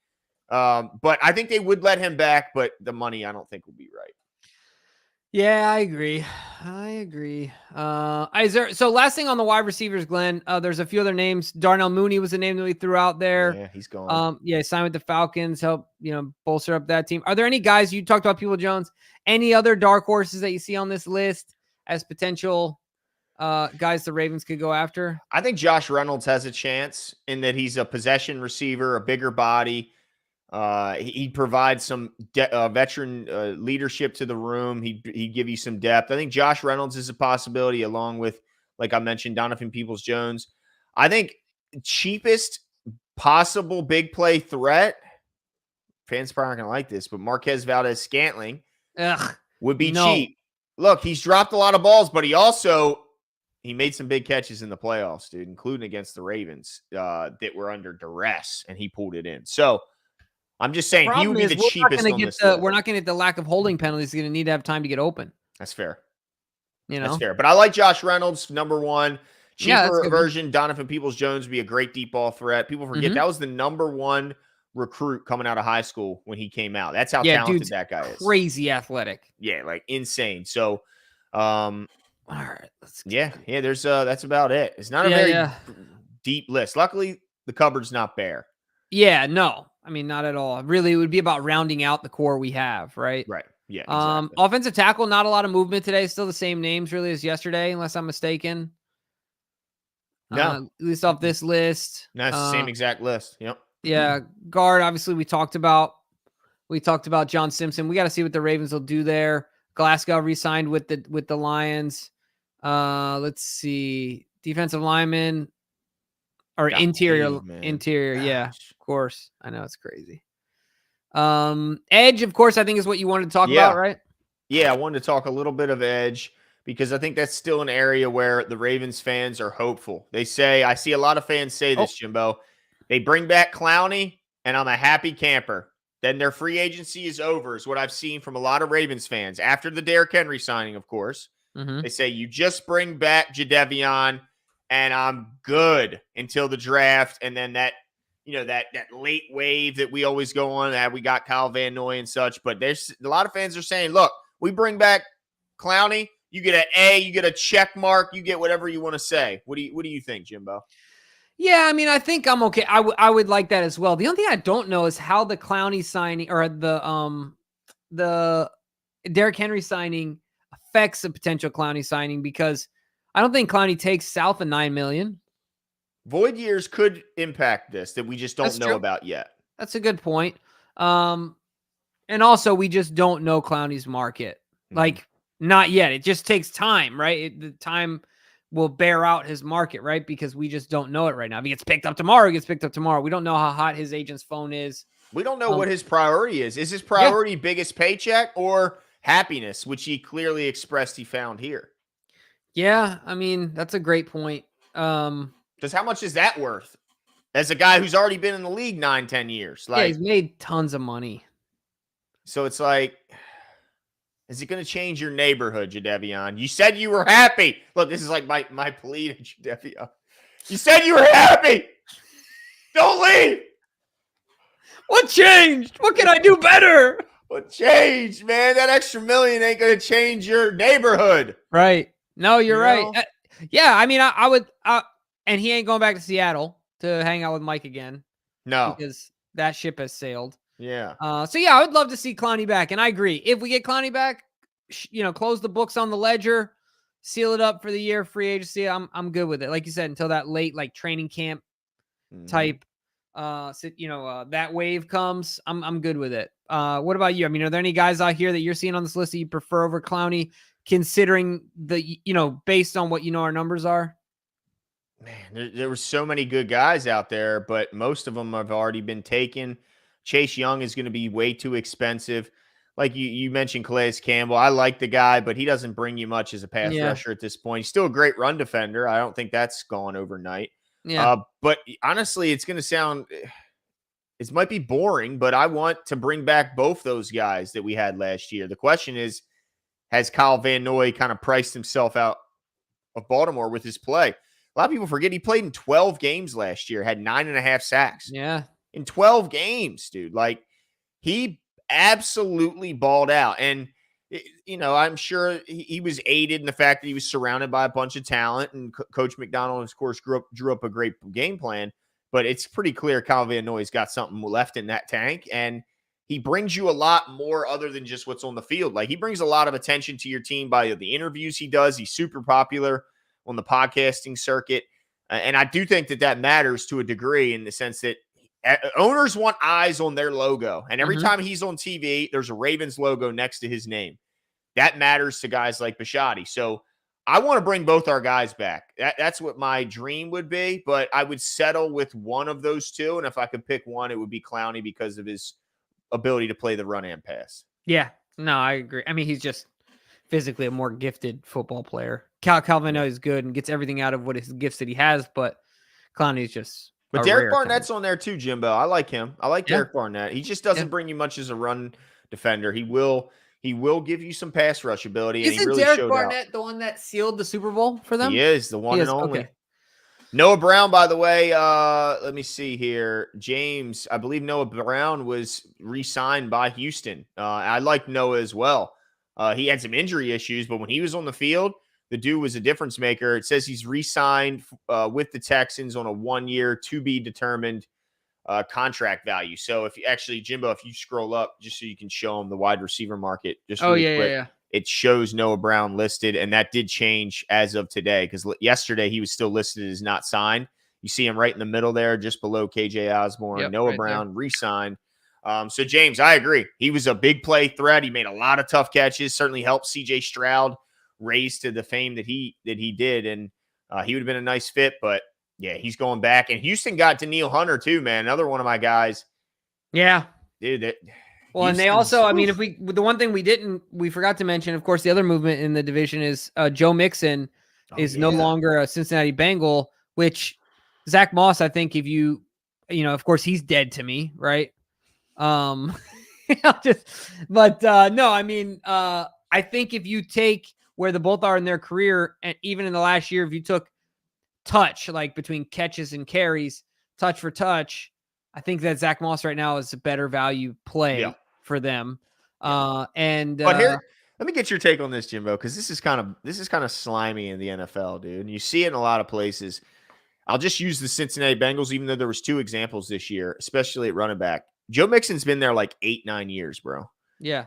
But I think they would let him back, but the money I don't think will be right. Yeah, I agree. So last thing on the wide receivers, Glenn, there's a few other names. Darnell Mooney was a name that we threw out there. Yeah, he's gone. He signed with the Falcons, help, bolster up that team. Are there any guys, you talked about People Jones, any other dark horses that you see on this list as potential guys the Ravens could go after? I think Josh Reynolds has a chance in that he's a possession receiver, a bigger body. He provides some veteran leadership to the room. He'd give you some depth. I think Josh Reynolds is a possibility, along with, like I mentioned, Donovan Peoples-Jones. I think cheapest possible big play threat, fans probably aren't going to like this, but Marquez Valdez-Scantling would be cheap. Look, he's dropped a lot of balls, but he made some big catches in the playoffs, dude, including against the Ravens that were under duress, and he pulled it in. So I'm just saying he would be the cheapest on this list. We're not going to get the lack of holding penalties. He's going to need to have time to get open. That's fair. That's fair. But I like Josh Reynolds, number one. Cheaper version, Donovan Peoples-Jones would be a great deep ball threat. People forget that was the number one recruit coming out of high school when he came out. That's how talented that guy is. Crazy athletic. Yeah, like insane. So, all right. there's that's about it. It's not a very deep list. Luckily, the cupboard's not bare. Yeah, no. I mean, not at all. Really, it would be about rounding out the core we have, right? Right. Yeah. Exactly. Offensive tackle, not a lot of movement today. Still the same names, really, as yesterday, unless I'm mistaken. No. At least off this list. No, it's the same exact list. Yep. Yeah. Guard, obviously, we talked about John Simpson. We got to see what the Ravens will do there. Glasgow re-signed with the Lions. Let's see. Defensive lineman. Or interior. Yeah, of course. I know it's crazy. Edge, of course, I think is what you wanted to talk about, right? Yeah, I wanted to talk a little bit of edge because I think that's still an area where the Ravens fans are hopeful. I see a lot of fans say this, Jimbo. They bring back Clowney, and I'm a happy camper. Then their free agency is over, is what I've seen from a lot of Ravens fans. After the Derrick Henry signing, of course. They say, you just bring back Jadeveon, and I'm good until the draft. And then that late wave that we always go on, that we got Kyle Van Noy and such. But there's a lot of fans are saying, look, we bring back Clowney, you get an A, you get a check mark, you get whatever you want to say. What do you think, Jimbo? Yeah, I mean, I think I'm okay. I would like that as well. The only thing I don't know is how the Clowney signing or the Derrick Henry signing affects a potential Clowney signing, because I don't think Clowney takes south of $9 million. Void years could impact this that we just don't know about yet. That's a good point. And also, we just don't know Clowney's market. Like, not yet. It just takes time, right? The time will bear out his market, right? Because we just don't know it right now. If he gets picked up tomorrow, he gets picked up tomorrow. We don't know how hot his agent's phone is. We don't know what his priority is. Is his priority biggest paycheck or happiness, which he clearly expressed he found here? Yeah, I mean, that's a great point. Because how much is that worth? As a guy who's already been in the league 9-10 years. He's made tons of money. So it's like, is it going to change your neighborhood, Jadeveon? You said you were happy. Look, this is like my plea to Jadeveon. You said you were happy. Don't leave. What changed? What can I do better? What changed, man? That extra million ain't gonna change your neighborhood. Right. No, you're You right. know? Yeah, I mean, I would, and he ain't going back to Seattle to hang out with Mike again No. because that ship has sailed. Yeah. So yeah, I would love to see Clowney back, and I agree. If we get Clowney back, close the books on the ledger, seal it up for the year, free agency. I'm good with it. Like you said, until that late like training camp type, that wave comes, I'm good with it. What about you? I mean, are there any guys out here that you're seeing on this list that you prefer over Clowney, considering based on what our numbers are? Man, there were so many good guys out there, but most of them have already been taken. Chase Young is going to be way too expensive. Like you mentioned, Calais Campbell. I like the guy, but he doesn't bring you much as a pass Yeah. rusher at this point. He's still a great run defender. I don't think that's gone overnight. Yeah. But honestly, it's going to sound, it might be boring, but I want to bring back both those guys that we had last year. The question is, has Kyle Van Noy kind of priced himself out of Baltimore with his play? A lot of people forget he played in 12 games last year, had 9.5 sacks. Yeah. In 12 games, dude. Like, he absolutely balled out. And, I'm sure he was aided in the fact that he was surrounded by a bunch of talent. And Coach McDonald, of course, drew up a great game plan. But it's pretty clear Kyle Van Noy's got something left in that tank. And he brings you a lot more other than just what's on the field. Like, he brings a lot of attention to your team by the interviews he does. He's super popular on the podcasting circuit. And I do think that matters to a degree in the sense that owners want eyes on their logo. And every time he's on TV, there's a Ravens logo next to his name. That matters to guys like Bisciotti. So I want to bring both our guys back. That's what my dream would be, but I would settle with one of those two. And if I could pick one, it would be Clowney because of his ability to play the run and pass. Yeah. No, I agree. I mean, he's just physically a more gifted football player. Calvin is good and gets everything out of what his gifts that he has, but Clowney's just. But Derek Barnett's on there too, Jimbo. I like him. I like Derek Barnett. He just doesn't bring you much as a run defender. He will give you some pass rush ability. Isn't he really Derek Barnett the one that sealed the Super Bowl for them? He is the one and only. Okay. Noah Brown, by the way, let me see here. James, I believe Noah Brown was re-signed by Houston. I like Noah as well. He had some injury issues, but when he was on the field, the dude was a difference maker. It says he's re-signed with the Texans on a 1-year to be determined contract value. So if you actually, Jimbo, if you scroll up just so you can show them the wide receiver market, just really quick, it shows Noah Brown listed, and that did change as of today because yesterday he was still listed as not signed. You see him right in the middle there, just below KJ Osborne. Noah Brown re-signed. So James, I agree. He was a big play threat. He made a lot of tough catches. Certainly helped CJ Stroud raise to the fame that he did, and he would have been a nice fit. But yeah, he's going back. And Houston got Danielle Hunter too, man. Another one of my guys. Yeah, dude. Well, and they also, I mean, the one thing we forgot to mention, of course, the other movement in the division is Joe Mixon is no longer a Cincinnati Bengal, which Zach Moss, I think, if of course, he's dead to me, right? No, I mean, I think if you take where the both are in their career, and even in the last year, if you took touch, like between catches and carries, touch for touch, I think that Zach Moss right now is a better value play for them. But here, let me get your take on this, Jimbo, because this is kind of slimy in the NFL, dude. And you see it in a lot of places. I'll just use the Cincinnati Bengals, even though there was 2 examples this year, especially at running back. Joe Mixon's been there like 8-9 years, bro. Yeah.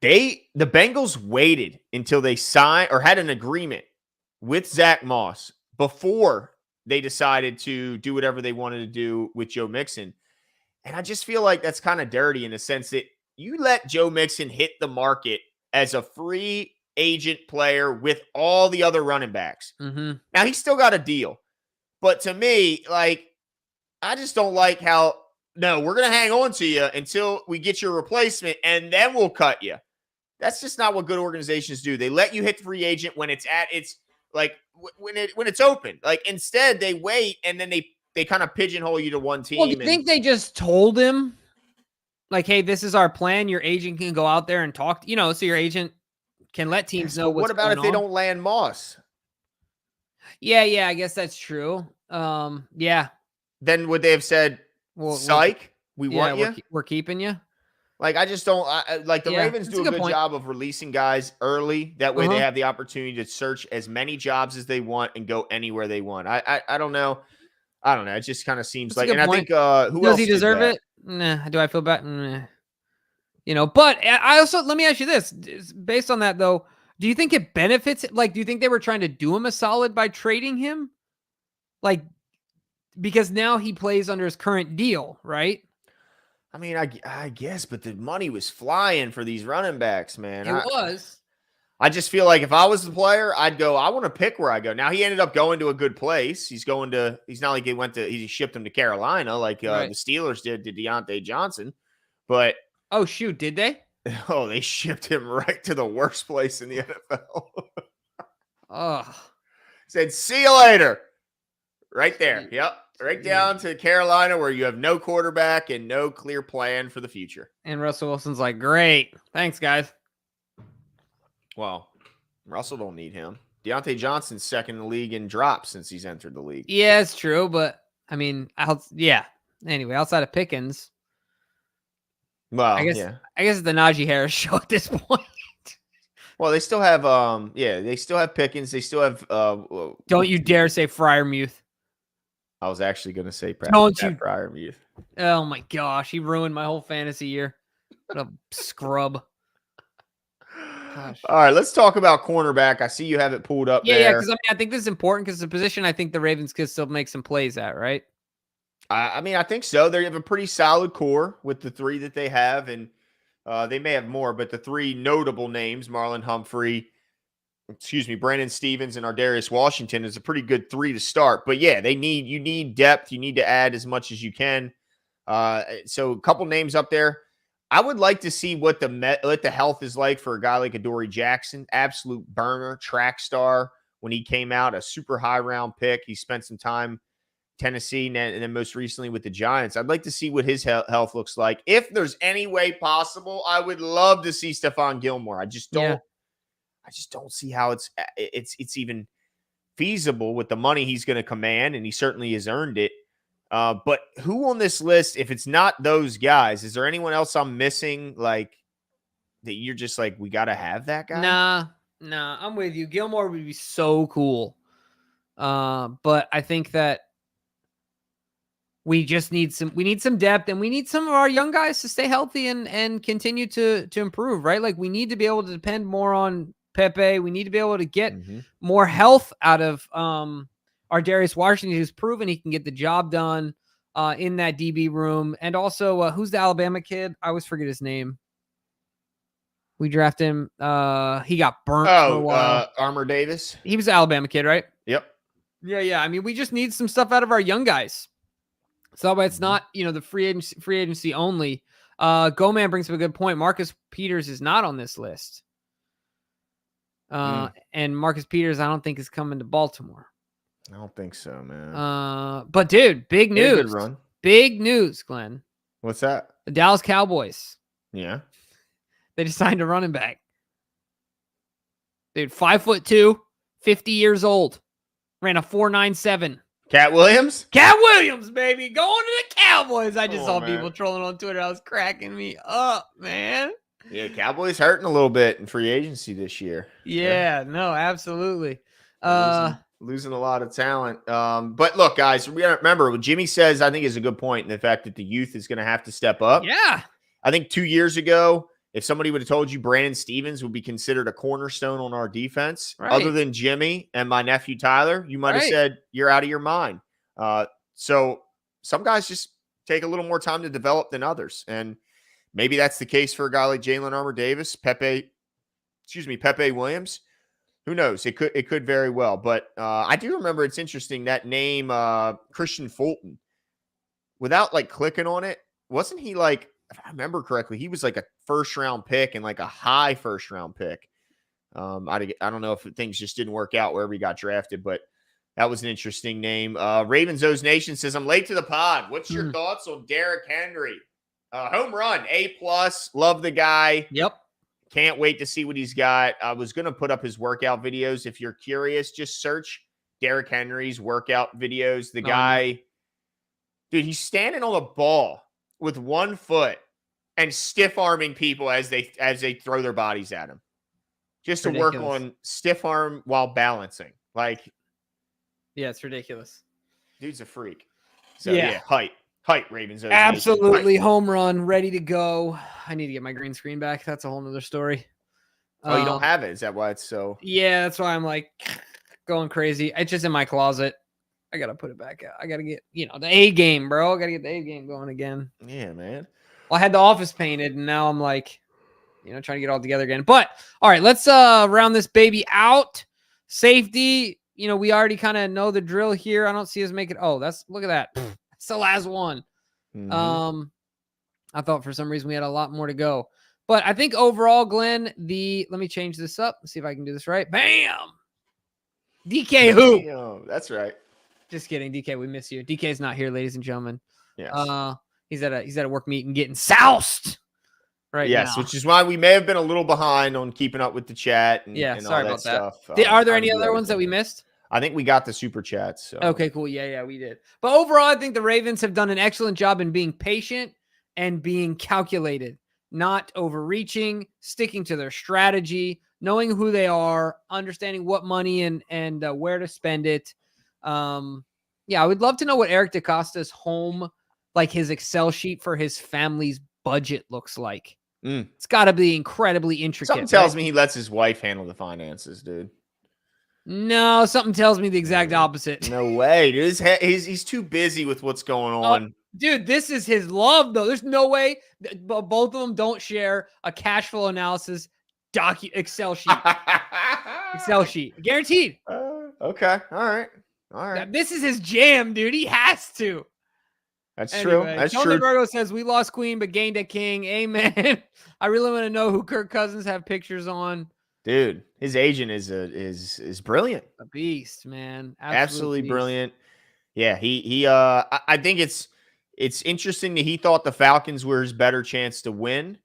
The Bengals waited until they signed or had an agreement with Zach Moss before they decided to do whatever they wanted to do with Joe Mixon. And I just feel like that's kind of dirty in the sense that you let Joe Mixon hit the market as a free agent player with all the other running backs. Mm-hmm. Now, he's still got a deal. But to me, like, I just don't like how, no, we're going to hang on to you until we get your replacement, and then we'll cut you. That's just not what good organizations do. They let you hit the free agent when it's like when it's open. Like, instead, they wait, and then they kind of pigeonhole you to one team. Well, do you think they just told him, like, hey, this is our plan. Your agent can go out there and talk, so your agent can let teams know what's going on. What about if they don't land Moss? Yeah, I guess that's true. Yeah. Then would they have said, psych? We Yeah, want you. we're keeping you. Like, I just don't like the Yeah, Ravens that's a do a good good point. job of releasing guys early. That way they Uh-huh. have the opportunity to search as many jobs as they want and go anywhere they want. I don't know. I don't know. It just kind of seems That's a like, good and I point. think who Does he else did deserve that? it? Nah. Do I feel bad? Nah. But I also let me ask you this: based on that, though, do you think it benefits? Like, do you think they were trying to do him a solid by trading him? Like, because now he plays under his current deal, right? I mean, I guess, but the money was flying for these running backs, man. It was. I just feel like if I was the player, I'd go, I want to pick where I go. Now, he ended up going to a good place. He's not like he shipped him to Carolina like the Right. Steelers did to Deontay Johnson. But, Oh, shoot. Did they? oh, they shipped him right to the worst place in the NFL. Oh. Said, see you later. Right there. Yep. Right down to Carolina where you have no quarterback and no clear plan for the future. And Russell Wilson's like, great. Thanks, guys. Well, Russell don't need him. Deontay Johnson's second in the league in drops since he's entered the league. Yeah, it's true. But, I mean, yeah. Anyway, outside of Pickens, Well, I guess yeah. it's the Najee Harris show at this point. Well, they still have they still have Pickens. They still have Don't you dare say Freiermuth. I was actually going to say Pat Freiermuth. Oh my gosh, he ruined my whole fantasy year. What a scrub. Gosh. All right, let's talk about cornerback. I see you have it pulled up there. Yeah, because I think this is important because the position I think the Ravens could still make some plays at, right? I mean, I think so. They have a pretty solid core with the three that they have, and they may have more, but the three notable names, Marlon Humphrey, Brandon Stevens, and Ardarius Washington is a pretty good three to start. But yeah, you need depth. You need to add as much as you can. So a couple names up there. I would like to see what the health is like for a guy like Adoree Jackson, absolute burner, track star when he came out, a super high round pick. He spent some time Tennessee and then most recently with the Giants. I'd like to see what his health looks like. If there's any way possible, I would love to see Stephon Gilmore. I just don't see how it's even feasible with the money he's going to command, and he certainly has earned it. But who on this list, if it's not those guys, is there anyone else I'm missing, like, that you're just like, we got to have that guy? Nah, I'm with you. Gilmore would be so cool. But I think that we just need some depth, and we need some of our young guys to stay healthy and continue to improve, right? Like, we need to be able to depend more on Pepe. We need to be able to get more health out of Ardarius Washington, who's proven he can get the job done in that DB room. And also, who's the Alabama kid? I always forget his name. We drafted him. He got burnt for a while. Armour Davis. He was the Alabama kid, right? Yep. Yeah. I mean, we just need some stuff out of our young guys. So that way it's not, the free agency only. Go-Man brings up a good point. Marcus Peters is not on this list. And Marcus Peters, I don't think is coming to Baltimore. I don't think so, man. But dude, big news. Good run. Big news, Glenn. What's that? The Dallas Cowboys. Yeah. They just signed a running back. Dude, 5'2", 50 years old. Ran a 4.97. Cat Williams? Cat Williams, baby. Going to the Cowboys. I just saw people trolling on Twitter. I was cracking me up, man. Yeah, Cowboys hurting a little bit in free agency this year. Yeah. No, absolutely. Losing a lot of talent. But look, guys, we gotta remember what Jimmy says, I think, is a good point in the fact that the youth is going to have to step up. Yeah. I think 2 years ago, if somebody would have told you Brandon Stevens would be considered a cornerstone on our defense, other than Jimmy and my nephew Tyler, you might have said you're out of your mind. So some guys just take a little more time to develop than others. And maybe that's the case for a guy like Jalen Armour-Davis, Pepe Williams. Who knows? It could very well. But I do remember, it's interesting, that name, Christian Fulton, without like clicking on it, wasn't he like, if I remember correctly, he was like a first-round pick and like a high first-round pick. I don't know if things just didn't work out wherever he got drafted, but that was an interesting name. Ravens O's Nation says, I'm late to the pod. What's your thoughts on Derrick Henry? Home run, A+. Love the guy. Yep. Can't wait to see what he's got. I was going to put up his workout videos. If you're curious, just search Derrick Henry's workout videos. The guy, dude, he's standing on the ball with 1 foot and stiff arming people as they throw their bodies at him, just to work Ridiculous. on stiff arm while balancing. Like, Yeah, it's ridiculous. dude's a freak. So Yeah. height, Ravens. Absolutely home run, ready to go. I need to get my green screen back. That's a whole nother story. Oh, you don't have it? Is that why it's so? Yeah, that's why I'm like going crazy. It's just in my closet. I gotta put it back out. I gotta get, the A game, bro. I gotta get the A game going again. Yeah, man. Well, I had the office painted, and now I'm like, trying to get it all together again. But all right, let's round this baby out. Safety, we already kind of know the drill here. I don't see us making. Oh, look at that. That's the last one. Mm-hmm. I thought for some reason we had a lot more to go. But I think overall, Glenn, let me change this up. See if I can do this right. Bam! DK who? That's right. Just kidding. DK, we miss you. DK's not here, ladies and gentlemen. Yes. He's at a work meeting getting soused right now. Yes, which is why we may have been a little behind on keeping up with the chat and, and sorry all that about stuff. that. Are there any other ones that we missed? I think we got the super chats. So. Okay, cool. Yeah, we did. But overall, I think the Ravens have done an excellent job in being patient and being calculated, not overreaching, sticking to their strategy, knowing who they are, understanding what money and where to spend it. I would love to know what Eric DaCosta's home, like his Excel sheet for his family's budget looks like. It's got to be incredibly intricate. Something tells me he lets his wife handle the finances, dude. No, something tells me the exact opposite. No way, dude. He's too busy with what's going on. Dude, this is his love, though. There's no way both of them don't share a cash flow analysis Excel sheet. Excel sheet. Guaranteed. Okay. All right. This is his jam, dude. He has to. That's true. That's true. Virgo says, we lost Queen, but gained a king. Amen. I really want to know who Kirk Cousins have pictures on. Dude, his agent is brilliant. A beast, man. Absolutely brilliant. Yeah, I think it's interesting that he thought the Falcons were his better chance to win.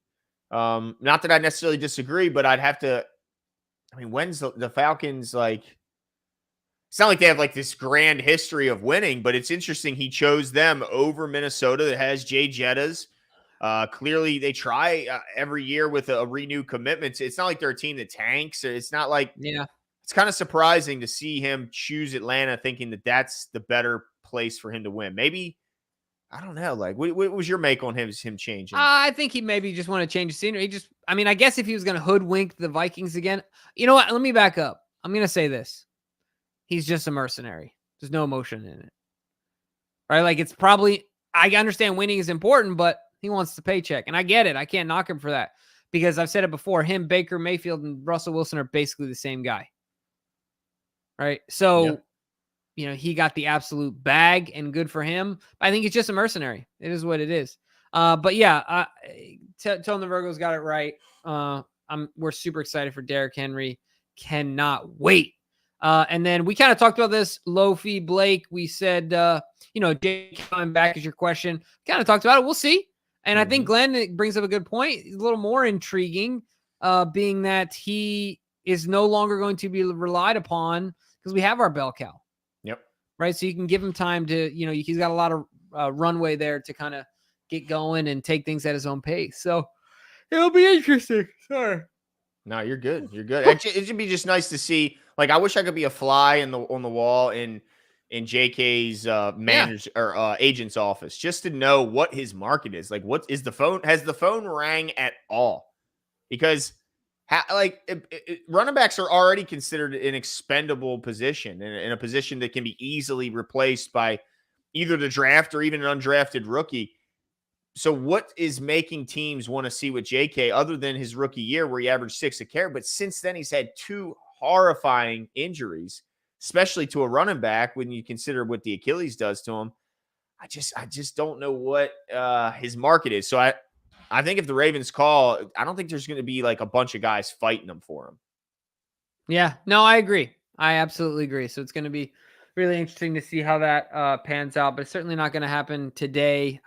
Not that I necessarily disagree, but I'd have to. I mean, when's the Falcons like? It's not like they have like this grand history of winning, but it's interesting he chose them over Minnesota that has Jay Jettas. Clearly, they try every year with a renewed commitment. It's not like they're a team that tanks. It's not like It's kind of surprising to see him choose Atlanta, thinking that that's the better place for him to win. Maybe. I don't know. Like, what was your make on him changing? I think he maybe just want to change the scenery. I guess if he was going to hoodwink the Vikings again, you know what? Let me back up. I'm going to say this. He's just a mercenary. There's no emotion in it. Right? Like, it's probably, I understand winning is important, but he wants the paycheck. And I get it. I can't knock him for that because I've said it before. Him, Baker Mayfield, and Russell Wilson are basically the same guy. Right? So, he got the absolute bag and good for him. I think he's just a mercenary. It is what it is. But yeah, Tone the Virgo's got it right. We're super excited for Derrick Henry. Cannot wait. And then we kind of talked about this, Lofi, Blake. We said, Jake coming back is your question. Kind of talked about it. We'll see. And I think Glenn brings up a good point. It's a little more intriguing, being that he is no longer going to be relied upon because we have our bell cow. Yep. Right. So you can give him time to, he's got a lot of runway there to kind of get going and take things at his own pace. So it'll be interesting. Sorry. No, you're good. You're good. It should be just nice to see. Like, I wish I could be a fly on the wall in JK's manager or agent's office just to know what his market is. Like, what is the phone? Has the phone rang at all? Because running backs are already considered an expendable position in a position that can be easily replaced by either the draft or even an undrafted rookie. So what is making teams want to see with JK other than his rookie year where he averaged 6 a carry? But since then, he's had 2 horrifying injuries, especially to a running back when you consider what the Achilles does to him. I just don't know what his market is. So I think if the Ravens call, I don't think there's going to be like a bunch of guys fighting them for him. Yeah, no, I agree. I absolutely agree. So it's going to be really interesting to see how that pans out, but it's certainly not going to happen today.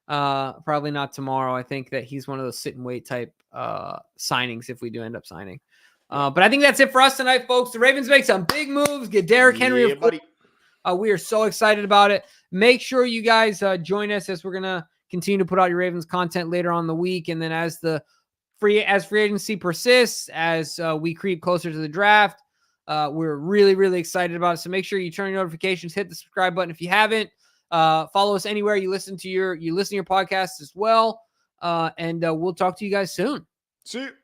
Probably not tomorrow. I think that he's one of those sit and wait type signings if we do end up signing. But I think that's it for us tonight, folks. The Ravens make some big moves. Get Derrick Henry. Yeah, buddy. We are so excited about it. Make sure you guys join us as we're going to continue to put out your Ravens content later on in the week. And then as free agency persists, as we creep closer to the draft, we're really, really excited about it. So make sure you turn your notifications, hit the subscribe button if you haven't. Follow us anywhere you listen to your podcasts as well. And we'll talk to you guys soon. See you.